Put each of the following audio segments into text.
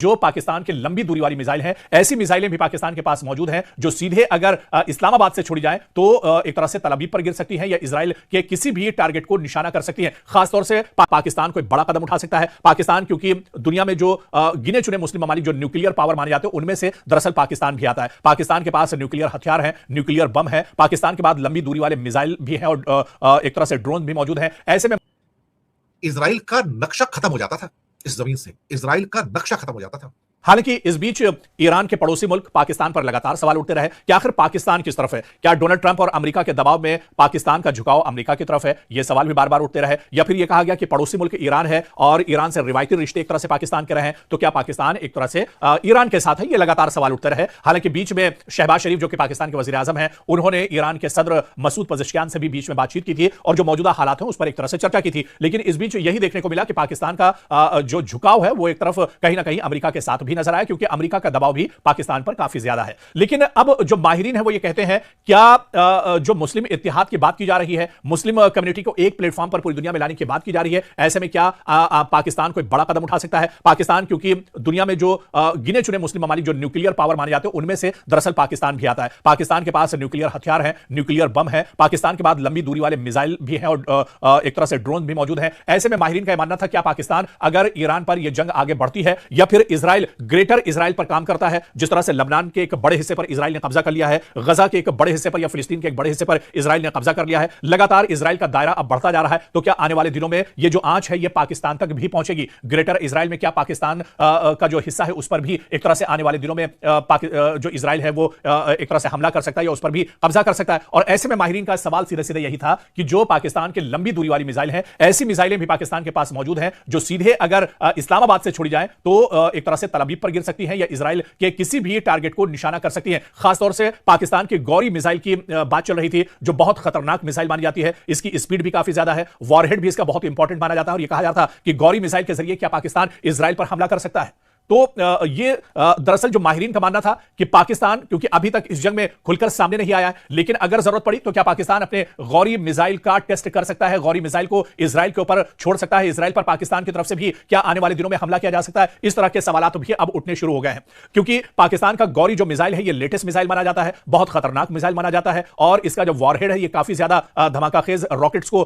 जो पाकिस्तान के लंबी दूरी वाली मिसाइल हैं, ऐसी मिसाइलें भी पाकिस्तान के पास मौजूद हैं जो सीधे अगर इस्लामाबाद से छोड़ी जाएं तो एक तरह से तल अवीव पर गिर सकती हैं या इजराइल के किसी भी टारगेट को निशाना कर सकती हैं। खासतौर से पाकिस्तान कोई बड़ा कदम उठा सकता है। पाकिस्तान क्योंकि दुनिया में जो गिने चुने मुस्लिम ममालिक जो न्यूक्लियर पावर माने जाते हैं उनमें से दरअसल पाकिस्तान भी आता है। पाकिस्तान के पास न्यूक्लियर हथियार है, न्यूक्लियर बम है, पाकिस्तान के बाद लंबी दूरी वाले मिसाइल भी हैं और एक तरह से ड्रोन भी मौजूद हैं। ऐसे में इजराइल का नक्शा खत्म हो जाता था, इस जमीन से इजराइल का नक्शा खत्म हो जाता था। हालांकि इस बीच ईरान के पड़ोसी मुल्क पाकिस्तान पर लगातार सवाल उठते रहे कि आखिर पाकिस्तान किस तरफ है। क्या डोनाल्ड ट्रंप और अमेरिका के दबाव में पाकिस्तान का झुकाव अमेरिका की तरफ है? यह सवाल भी बार बार उठते रहे। या फिर यह कहा गया कि पड़ोसी मुल्क ईरान है और ईरान से रिवायती रिश्ते एक तरह से पाकिस्तान के रहे, तो क्या पाकिस्तान एक तरह से ईरान के साथ है? यह लगातार सवाल उठते रहे। हालांकि बीच में शहबाज शरीफ जो कि पाकिस्तान के वजीर आजम है, उन्होंने ईरान के सदर मसूद पजेश्कियान से भी बीच में बातचीत की थी और जो मौजूदा हालात हैं उस पर एक तरह से चर्चा की थी। लेकिन इस बीच यही देखने को मिला कि पाकिस्तान का जो झुकाव है वो एक तरफ कहीं ना कहीं अमेरिका के साथ भी नजर आया, क्योंकि अमेरिका का दबाव भी पाकिस्तान पर काफी ज्यादा है। लेकिन अब जो माहिरीन है वो ये कहते हैं, क्या जो मुस्लिम इत्तेहाद की बात की जा रही है, मुस्लिम कम्युनिटी को एक प्लेटफॉर्म पर पूरी दुनिया में लाने की बात की जा रही है, ऐसे में क्या पाकिस्तान कोई बड़ा कदम उठा सकता है? पाकिस्तान क्योंकि दुनिया में जो गिने चुने मुस्लिम ममालिक जो न्यूक्लियर पावर माने जाते हैं उनमें से दरअसल पाकिस्तान भी आता है। पाकिस्तान के पास न्यूक्लियर हथियार है, न्यूक्लियर बम है, पाकिस्तान के बाद लंबी दूरी वाले मिसाइल भी हैं और एक तरह से ड्रोन भी मौजूद हैं। ऐसे में माहिरीन का मानना था क्या पाकिस्तान अगर ईरान पर यह जंग आगे बढ़ती है या फिर इजराइल ग्रेटर इजराइल पर काम करता है, जिस तरह से लबनान के एक बड़े हिस्से पर इजराइल ने कब्जा कर लिया है, गजा के एक बड़े हिस्से पर या फिलिस्तीन के एक बड़े हिस्से पर इजराइल ने कब्जा कर लिया है, लगातार इजराइल का दायरा अब बढ़ता जा रहा है, तो क्या आने वाले दिनों में ये जो आंच है ये पाकिस्तान तक भी पहुंचेगी? ग्रेटर इजराइल में क्या पाकिस्तान का जो हिस्सा है उस पर भी एक तरह से आने वाले दिनों में जो इजराइल है वो एक तरह से हमला कर सकता है या उस पर भी कब्जा कर सकता है? और ऐसे में माहिरीन का सवाल सीधे सीधे यही था कि जो पाकिस्तान के लंबी दूरी वाली मिसाइल है, ऐसी मिसाइलें भी पाकिस्तान के पास मौजूद हैं जो सीधे अगर इस्लामाबाद से छोड़ी जाए तो एक तरह से तल अवीव पर गिर सकती हैं या इजराइल के किसी भी टारगेट को निशाना कर सकती हैं। खासतौर से पाकिस्तान की गौरी मिसाइल की बात चल रही थी, जो बहुत खतरनाक मिसाइल मानी जाती है, इसकी स्पीड भी काफी ज्यादा है, वॉरहेड भी इसका बहुत इंपॉर्टेंट माना जाता है और यह कहा जाता है कि गौरी मिसाइल के जरिए क्या पाकिस्तान इजराइल पर हमला कर सकता है। तो ये दरअसल जो माहिरीन का मानना था कि पाकिस्तान क्योंकि अभी तक इस जंग में खुलकर सामने नहीं आया है, लेकिन अगर जरूरत पड़ी तो क्या पाकिस्तान अपने गौरी मिसाइल का टेस्ट कर सकता है, गौरी मिसाइल को इजराइल के ऊपर छोड़ सकता है, इजराइल पर पाकिस्तान की तरफ से भी क्या आने वाले दिनों में हमला किया जा सकता है? इस तरह के सवाल भी अब उठने शुरू हो गए हैं, क्योंकि पाकिस्तान का गौरी जो मिसाइल है ये लेटेस्ट मिसाइल माना जाता है, बहुत खतरनाक मिसाइल माना जाता है और इसका जो वॉरहेड है ये काफी ज्यादा धमाकाखेज रॉकेट्स को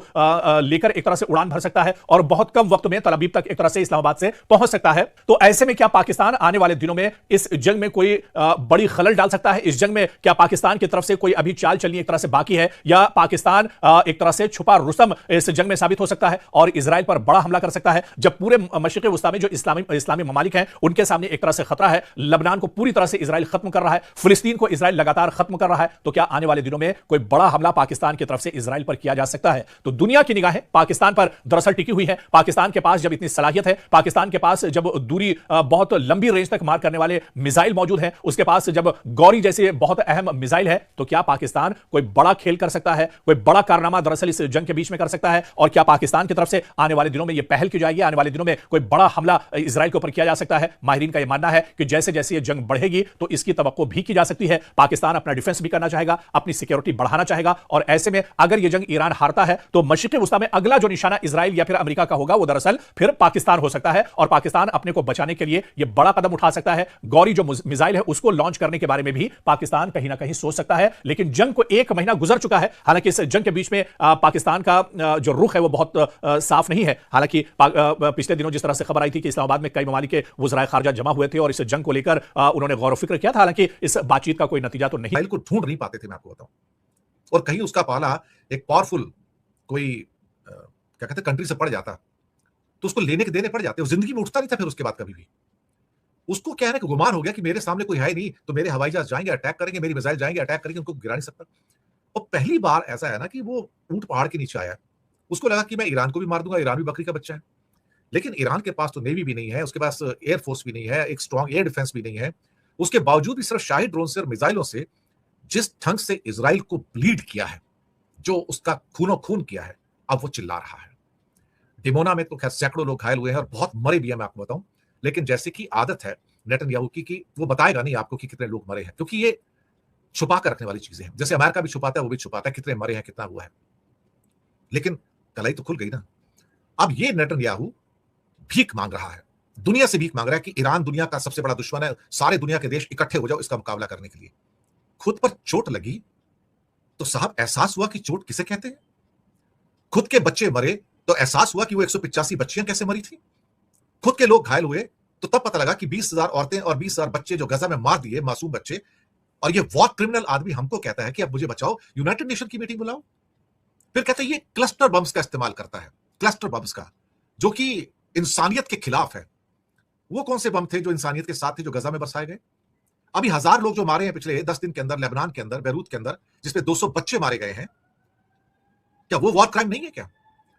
लेकर एक तरह से उड़ान भर सकता है और बहुत कम वक्त में तल अवीव तक एक तरह से इस्लामाबाद से पहुंच सकता है। तो ऐसे में क्या पाकिस्तान आने वाले दिनों में इस जंग में कोई बड़ी खलल डाल सकता है? इस जंग में क्या पाकिस्तान की तरफ से कोई अभी चाल चलनी एक तरह से बाकी है या पाकिस्तान एक तरह से छुपा रुस्तम इस जंग में साबित हो सकता है और इजराइल पर बड़ा हमला कर सकता है, जब पूरे मशरिक़ वस्ता में जो इस्लामी ममालिक हैं उनके सामने एक तरह से खतरा है? लबनान को पूरी तरह से इजराइल खत्म कर रहा है, फिलिस्तीन को इजराइल लगातार खत्म कर रहा है, तो क्या आने वाले दिनों में कोई बड़ा हमला पाकिस्तान की तरफ से इजराइल पर किया जा सकता है? तो दुनिया की निगाहें पाकिस्तान पर दरअसल टिकी हुई है। पाकिस्तान के पास जब इतनी सलाहियत है, पाकिस्तान के पास जब दूरी बहुत लंबी रेंज तक मार करने वाले मिसाइल मौजूद हैं, उसके पास जब गौरी जैसे बहुत अहम मिसाइल है, तो क्या पाकिस्तान कोई बड़ा खेल कर सकता है, कोई बड़ा कारनामा दरअसल इस जंग के बीच में कर सकता है? और क्या पाकिस्तान की तरफ से आने वाले दिनों में यह पहल की जाएगी, आने वाले दिनों में कोई बड़ा हमला इजराइल के ऊपर किया जा सकता है? माहिरीन का यह मानना है कि जैसे जैसे यह जंग बढ़ेगी तो इसकी तवक्को भी की जा सकती है। पाकिस्तान अपना डिफेंस भी करना चाहेगा, अपनी सिक्योरिटी बढ़ाना चाहेगा और ऐसे में अगर यह जंग ईरान हारता है तो मशरिक़ वस्ता में अगला जो निशाना इजराइल या फिर अमेरिका का होगा वो दरअसल फिर पाकिस्तान हो सकता है और पाकिस्तान अपने को बचाने के लिए यह बड़ा कदम उठा सकता है। गौरी जो मिसाइल है उसको लॉन्च करने के बारे में भी पाकिस्तान कहीं ना कहीं सोच सकता है, लेकिन जंग को एक महीना गुजर चुका है। हालांकि इस जंग के बीच में पाकिस्तान का जो रुख है वो बहुत साफ नहीं है। हालांकि पिछले दिनों जिस तरह से खबर आई थी कि इस्लामाबाद में कई ममालिक के वज़राए खारजा जमा हुए थे और इस जंग को लेकर उन्होंने गौर फिक्र किया था, हालांकि इस बातचीत का कोई नतीजा तो नहीं। को ढूंढ नहीं पाते थे, मैं आपको बताऊं, और कहीं उसका पाला एक पावरफुल कोई क्या कहते कंट्री से पड़ जाता तो उसको लेने के देने पड़ जाते, जिंदगी में उठता नहीं था फिर उसके बाद कभी भी। उसको क्या है ना कि गुमान हो गया कि मेरे सामने कोई है नहीं, तो मेरे हवाई जहाज जाएंगे अटैक करेंगे, मेरी मिसाइल जाएंगे अटैक करेंगे, उनको गिरा नहीं सकता। और पहली बार ऐसा है ना कि वो ऊंट पहाड़ के नीचे आया, उसको लगा कि मैं ईरान को भी मार दूंगा, ईरान भी बकरी का बच्चा है। लेकिन ईरान के पास तो नेवी भी नहीं है, उसके पास एयरफोर्स भी नहीं है, एक स्ट्रॉन्ग एयर डिफेंस भी नहीं है। उसके बावजूद भी सिर्फ शाही ड्रोन से और मिसाइलों से जिस ढंग से इजराइल को ब्लीड किया है, जो उसका खूनो खून किया है, अब वो चिल्ला रहा है। डिमोना में तो खैर सैकड़ों लोग घायल हुए हैं और बहुत मरे भी हैं, मैं आपको बताऊं। लेकिन जैसे कि आदत है नेतन्याहू की कि वो बताएगा नहीं आपको कि कितने लोग मरे हैं, क्योंकि ये छुपा कर रखने वाली चीजें हैं। जैसे अमेरिका भी छुपाता है, वो भी छुपाता है कितने मरे हैं, कितना हुआ है। लेकिन कलाई तो खुल गई ना। अब ये नेतन्याहू भीख मांग रहा है दुनिया से भीख मांग रहा है कि ईरान दुनिया का सबसे बड़ा दुश्मन है, सारे दुनिया के देश इकट्ठे हो जाओ इसका मुकाबला करने के लिए। खुद पर चोट लगी तो साहब एहसास हुआ कि चोट किसे कहते हैं। खुद के बच्चे मरे तो एहसास हुआ कि वो 185 बच्चियां कैसे मरी थी। खुद के लोग घायल हुए तो तब पता लगा कि 20,000 औरतें और 20,000 बच्चे जो गजा में मार दिए, मासूम बच्चे, और ये वॉर क्रिमिनल आदमी हमको कहता है कि अब मुझे बचाओ, यूनाइटेड नेशन की मीटिंग बुलाओ। फिर कहते हैं ये क्लस्टर बम्स का इस्तेमाल करता है, क्लस्टर बम्स का, जो कि इंसानियत के खिलाफ है। वो कौन से बम थे जो इंसानियत के साथ थे, जो गजा में बरसाए गए? अभी 1000 लोग जो मारे हैं पिछले 10 दिन के अंदर लेबनान के अंदर, बैरूत के अंदर, जिसमें 200 बच्चे मारे गए हैं, क्या वो वॉर क्राइम नहीं है क्या?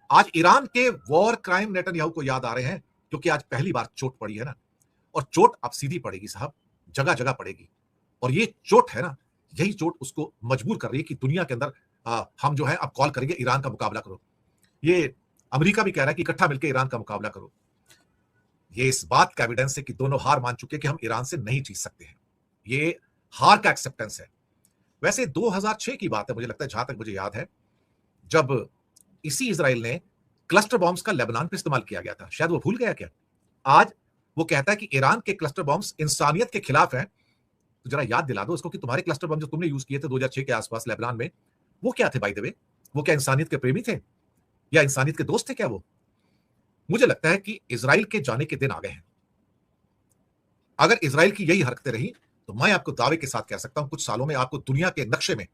आज ईरान के वॉर क्राइम नेतन्याहू को याद आ रहे हैं, क्योंकि आज पहली बार चोट पड़ी है ना, और चोट अब सीधी पड़ेगी साहब, जगह जगह पड़ेगी। और ये चोट है ना, यही चोट उसको मजबूर कर रही है कि दुनिया के अंदर हम जो है अब कॉल करेंगे ईरान का मुकाबला करो। ये अमेरिका भी कह रहा है कि इकट्ठा मिलकर ईरान का मुकाबला करो। ये इस बात का एविडेंस है कि दोनों हार मान चुके हैं कि हम ईरान से नहीं जीत सकते हैं। ये हार का एक्सेप्टेंस है। वैसे 2006 की बात है, मुझे लगता है, जहां तक मुझे याद है, जब इसी इजराइल ने क्लस्टर बॉम्ब्स का लेबनान पे इस्तेमाल किया गया था। शायद वो भूल गया क्या? आज वो कहता है कि ईरान के क्लस्टर बॉम्ब्स इंसानियत के खिलाफ हैं। तो जरा याद दिला दो उसको कि तुम्हारे क्लस्टर बम जो तुमने यूज किए थे 2006 के आसपास लेबनान में, वो क्या थे बाय द वे? वो क्या इंसानियत के प्रेमी थे या इंसानियत के दोस्त थे क्या वो? मुझे लगता है कि इजराइल के जाने के दिन आ गए हैं। अगर इजराइल की यही हरकतें रही तो मैं आपको दावे के साथ कह सकता हूं कुछ सालों में आपको दुनिया के नक्शे में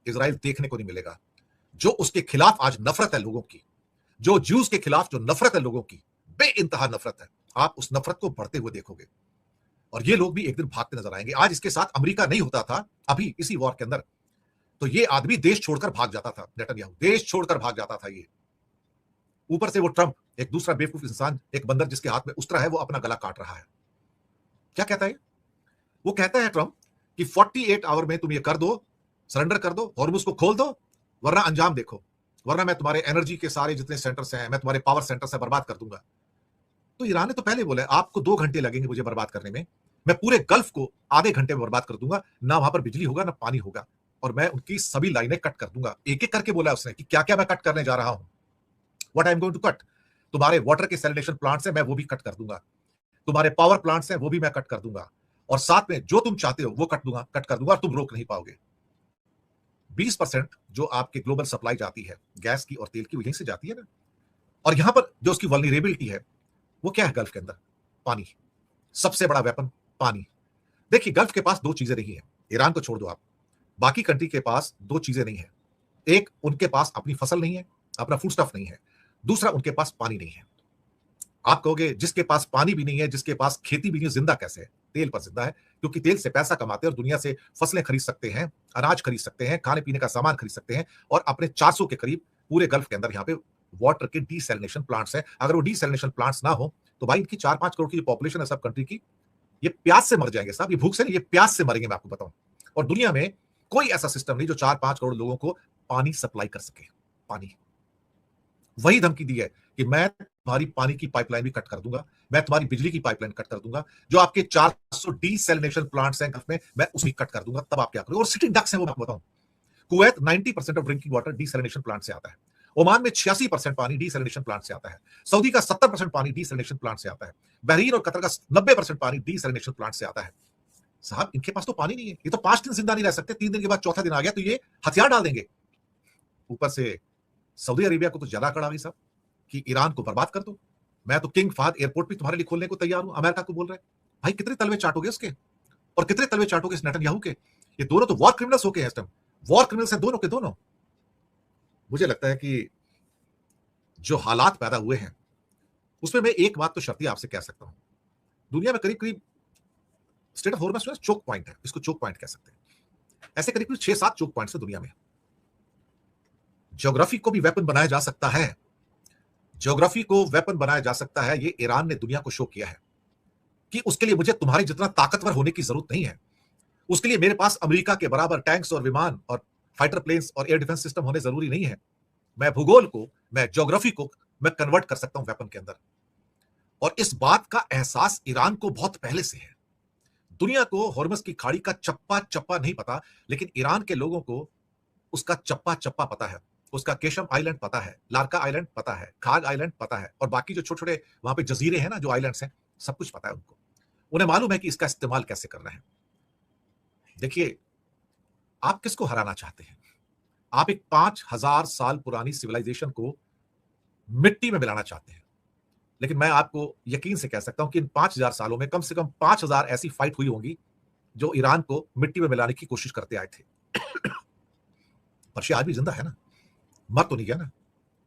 इजराइल देखने को नहीं मिलेगा। जो उसके खिलाफ आज नफरत है लोगों की, जो ज्यूज के खिलाफ जो नफरत है लोगों की, बेइंतहा नफरत है, आप उस नफरत को बढ़ते हुए देखोगे। और ये लोग भी एक दिन भागते नजर आएंगे। आज इसके साथ अमेरिका नहीं होता था अभी इसी वॉर के अंदर, तो ये आदमी देश छोड़कर भाग जाता था, नेतन्याहू देश छोड़कर भाग जाता था। ये ऊपर से वो ट्रंप, एक दूसरा बेवकूफ इंसान, एक बंदर जिसके हाथ में उस्तरा है, वो अपना गला काट रहा है। क्या कहता है वो? कहता है ट्रंप कि 48 आवर में तुम ये कर दो, सरेंडर कर दो, हॉर्मुज को खोल दो, वरना अंजाम देखो, वरना मैं तुम्हारे एनर्जी के सारे जितने सेंटर्स हैं, मैं तुम्हारे पावर सेंटर से बर्बाद कर दूंगा। तो ईरान ने तो पहले बोला है आपको 2 घंटे लगेंगे मुझे बर्बाद करने में, मैं पूरे गल्फ को आधे घंटे में बर्बाद कर दूंगा, ना वहां पर बिजली होगा ना पानी होगा, और मैं उनकी सभी लाइनें कट कर दूंगा। एक एक करके बोला उसने कि क्या क्या मैं कट करने जा रहा हूं, what I am going to cut. तुम्हारे वाटर के सैलिनेशन प्लांट्स हैं, मैं वो भी कट कर दूंगा, तुम्हारे पावर प्लांट्स हैं, वो भी मैं कट कर दूंगा, और साथ में जो तुम चाहते हो वो कट कर दूंगा, और तुम रोक नहीं पाओगे। 20% जो आपके ग्लोबल सप्लाई जाती है गैस की और तेल की, वो यहीं से जाती है ना। और यहां पर जो उसकी वल्नरेबिलिटी है वो क्या है गल्फ के अंदर? पानी। सबसे बड़ा वेपन पानी। देखिए गल्फ के पास 2 चीजें नहीं है, ईरान को छोड़ दो आप, बाकी कंट्री के पास 2 चीजें नहीं है। एक, उनके पास अपनी फसल नहीं है, अपना फूड स्टफ नहीं है। दूसरा, उनके पास पानी नहीं है। आप कहोगे जिसके पास पानी भी नहीं है, जिसके पास खेती भी नहीं है, जिंदा कैसे है? तेल पर जिंदा है, क्योंकि तेल से पैसा कमाते हैं और दुनिया से फसलें खरीद सकते हैं, अनाज खरीद सकते हैं, खाने पीने का सामान खरीद सकते हैं, और अपने 400 के करीब पूरे गल्फ के अंदर यहाँ पे वाटर के डीसैलिनेशन प्लांट्स हैं। अगर वो डीसैलिनेशन प्लांट्स ना हो तो भाई इनकी 4-5 करोड़ की पॉपुलेशन है सब कंट्री की, ये प्यास से मर जाएंगे साहब। ये भूख से नहीं, ये प्यास से मरेंगे, मैं आपको बताऊं। और दुनिया में कोई ऐसा सिस्टम नहीं जो 4-5 करोड़ लोगों को पानी सप्लाई कर सके। पानी, वही धमकी दी है कि मैं तुम्हारी पानी की पाइपलाइन भी कट कर दूंगा, मैं तुम्हारी बिजली की पाइपलाइन कट कर दूंगा, जो आपके 400 डीसैलिनेशन प्लांट्स हैं गल्फ में, मैं उसकी कट कर दूंगा। तब आप क्या करोगे? और सिटिंग डक्स हैं वो, मैं आपको बताऊं। Kuwait 90% of drinking water desalination plant से आता है। ओमान में 86% पानी डीसैलिनेशन प्लांट से आता है। सऊदी का 70% पानी डीसैलिनेशन प्लांट से आता है। बहरीन और कतर का 90% पानी डीसैलिनेशन प्लांट से आता है। साहब इनके पास तो पानी नहीं है, ये तो 5 दिन जिंदा नहीं रह सकते। 3 दिन के बाद चौथा दिन आ गया तो ये हथियार डाल देंगे। ऊपर से सऊदी अरेबिया को तो ज्यादा अकड़ आ गई साहब कि ईरान को बर्बाद कर दो। मैं तो किंग फहद एयरपोर्ट भी तुम्हारे लिए खोलने को तैयार हूं, अमेरिका को बोल रहे हैं। भाई कितने तलवे चाटोगे उसके, और कितने तलवे चाटोगे इस नेतन्याहू के? ये दोनों तो वॉर क्रिमिनल्स हो गए हैं इस टाइम, वॉर क्रिमिनल्स हैं दोनों के दोनों। मुझे लगता है कि जो हालात पैदा हुए हैं उसमें मैं एक बात तो शर्ती आपसे कह सकता हूं, दुनिया में करीब करीब स्टेट ऑफ हॉर्मस चोक पॉइंट है, इसको चोक पॉइंट कह सकते हैं। ऐसे करीब करीब 6-7 चोक पॉइंट्स है दुनिया में। ज्योग्राफी को भी वेपन बनाया जा सकता है, ज्योग्राफी को वेपन बनाया जा सकता है। ये ईरान ने दुनिया को शो किया है कि उसके लिए मुझे तुम्हारे जितना ताकतवर होने की जरूरत नहीं है, उसके लिए मेरे पास अमेरिका के बराबर टैंक्स और विमान और फाइटर प्लेन्स और एयर डिफेंस सिस्टम होने जरूरी नहीं है। मैं भूगोल को, मैं ज्योग्राफी को मैं कन्वर्ट कर सकता हूं वेपन के अंदर। और इस बात का एहसास ईरान को बहुत पहले से है। दुनिया को हॉर्मस की खाड़ी का चप्पा चप्पा नहीं पता, लेकिन ईरान के लोगों को उसका चप्पा चप्पा पता है। उसका केशम आइलैंड पता है, लारका आइलैंड पता है, खाग आइलैंड पता है, और बाकी जो छोटे छोटे वहां पे जजीरे हैं ना, जो आइलैंड्स हैं, सब कुछ पता है उनको। उन्हें मालूम है कि इसका इस्तेमाल कैसे करना है। देखिए, आप किसको हराना चाहते हैं? आप एक 5000 साल पुरानी सिविलाइजेशन को मिट्टी में मिलाना चाहते हैं। लेकिन मैं आपको यकीन से कह सकता हूं कि इन 5000 सालों में कम से कम 5000 ऐसी फाइट हुई होंगी जो ईरान को मिट्टी में मिलाने की कोशिश करते आए थे। पर्शिया आज भी जिंदा है ना, मर तो नहीं गया ना।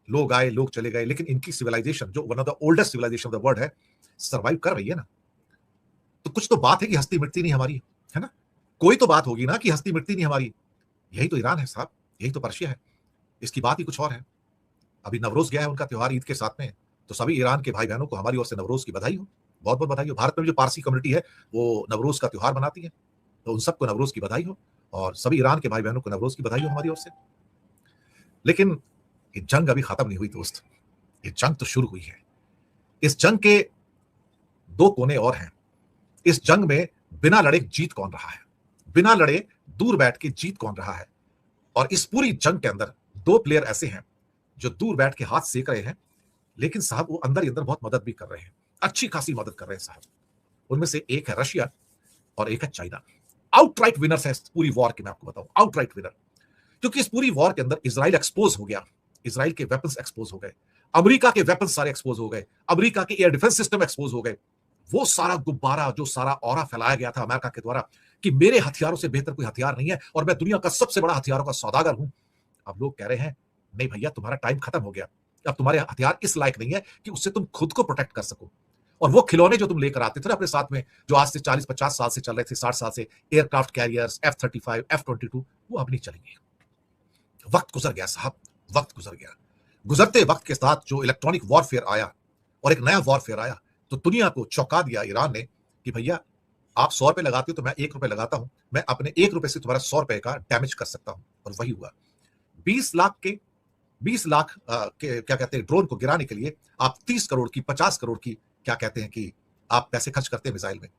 लोग आए, लोग चले गए, लेकिन इनकी सिविलाइजेशन जो one of the oldest civilisation of the world है, सर्वाइव कर रही है ना। तो कुछ तो बात है कि हस्ती मिटती नहीं हमारी, है ना? कोई तो बात होगी ना कि हस्ती मिटती नहीं हमारी। यही तो ईरान है साहब, यही तो पर्शिया है। इसकी बात ही कुछ और है। अभी नवरोज गया है उनका त्योहार ईद के साथ में, तो सभी ईरान के भाई बहनों को हमारी ओर से नवरोज की बधाई हो, बहुत बहुत बधाई हो। भारत में जो पारसी कम्युनिटी है वो नवरोज का त्योहार मनाती है, तो उन सबको नवरोज की बधाई हो, और सभी ईरान के भाई बहनों को नवरोज की बधाई हो हमारी ओर से। लेकिन ये जंग अभी खत्म नहीं हुई दोस्त, ये जंग तो शुरू हुई है। इस जंग के दो कोने और हैं। इस जंग में बिना लड़े जीत कौन रहा है, बिना लड़े दूर बैठ के जीत कौन रहा है। और इस पूरी जंग के अंदर दो प्लेयर ऐसे हैं जो दूर बैठ के हाथ सेक रहे हैं, लेकिन साहब वो अंदर ही अंदर बहुत मदद भी कर रहे हैं, अच्छी खासी मदद कर रहे हैं साहब। उनमें से एक है रशिया और एक है चाइना। आउटराइट विनर्स है इस पूरी वॉर के, मैं आपको बताऊं, आउटराइट विनर। क्योंकि इस पूरी वॉर के अंदर इजराइल एक्सपोज हो गया, इजराइल के वेपन्स एक्सपोज हो गए, अमेरिका के वेपन्स सारे एक्सपोज हो गए, अमेरिका के एयर डिफेंस सिस्टम एक्सपोज हो गए। वो सारा गुब्बारा, जो सारा ऑरा फैलाया गया था अमेरिका के द्वारा कि मेरे हथियारों से बेहतर कोई हथियार नहीं है और मैं दुनिया का सबसे बड़ा हथियारों का सौदागर हूं, अब लोग कह रहे हैं नहीं भैया, तुम्हारा टाइम खत्म हो गया। अब तुम्हारे हथियार इस लायक नहीं है कि उससे तुम खुद को प्रोटेक्ट कर सको। और वो खिलौने जो तुम लेकर आते थे ना अपने साथ में, जो आज से 40-50 साल से चल रहे थे, 60 साल से, एयरक्राफ्ट कैरियर्स, F-35, F-22, वो अब नहीं चलेंगे। वक्त गुजर गया साहब, वक्त गुजर गया। गुजरते वक्त के साथ जो इलेक्ट्रॉनिक वॉरफेयर आया और एक नया वॉरफेयर आया, तो दुनिया को चौंका दिया ईरान ने कि भैया आप 100 रुपए लगाते हो तो मैं 1 रुपए लगाता हूं, मैं अपने 1 रुपए से तुम्हारा 100 रुपए का डैमेज कर सकता हूं। और वही हुआ। 20 लाख के क्या कहते हैं ड्रोन को गिराने के लिए आप 30 करोड़ की, 50 करोड़ की, क्या कहते हैं कि आप पैसे खर्च करते हैं मिसाइल में।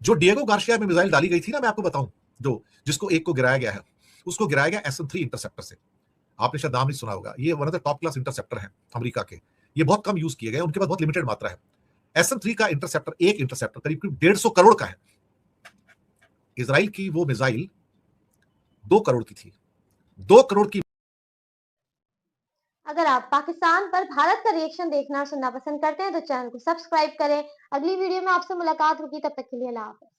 जो डिएगो गार्सिया में मिसाइल डाली गई थी ना, मैं आपको बताऊं, जो जिसको एक को गिराया गया है, उसको गिराया गया SM-3 इंटरसेप्टर से। आपने शायद नाम नहीं सुना होगा, ये one of the top class interceptor हैं अमेरिका के। ये बहुत कम यूज किए गए, उनके पास बहुत लिमिटेड मात्रा है। SM-3 का इंटरसेप्टर, एक इंटरसेप्टर करीब 150 करोड़ का है। इजराइल की वो मिसाइल 2 करोड़ की थी, 2 करोड़ की। अगर आप पाकिस्तान पर भारत का रिएक्शन देखना और सुनना पसंद करते हैं तो चैनल को सब्सक्राइब करें। अगली वीडियो में आपसे मुलाकात होगी, तब तक के लिए अल्लाह हाफ़िज़।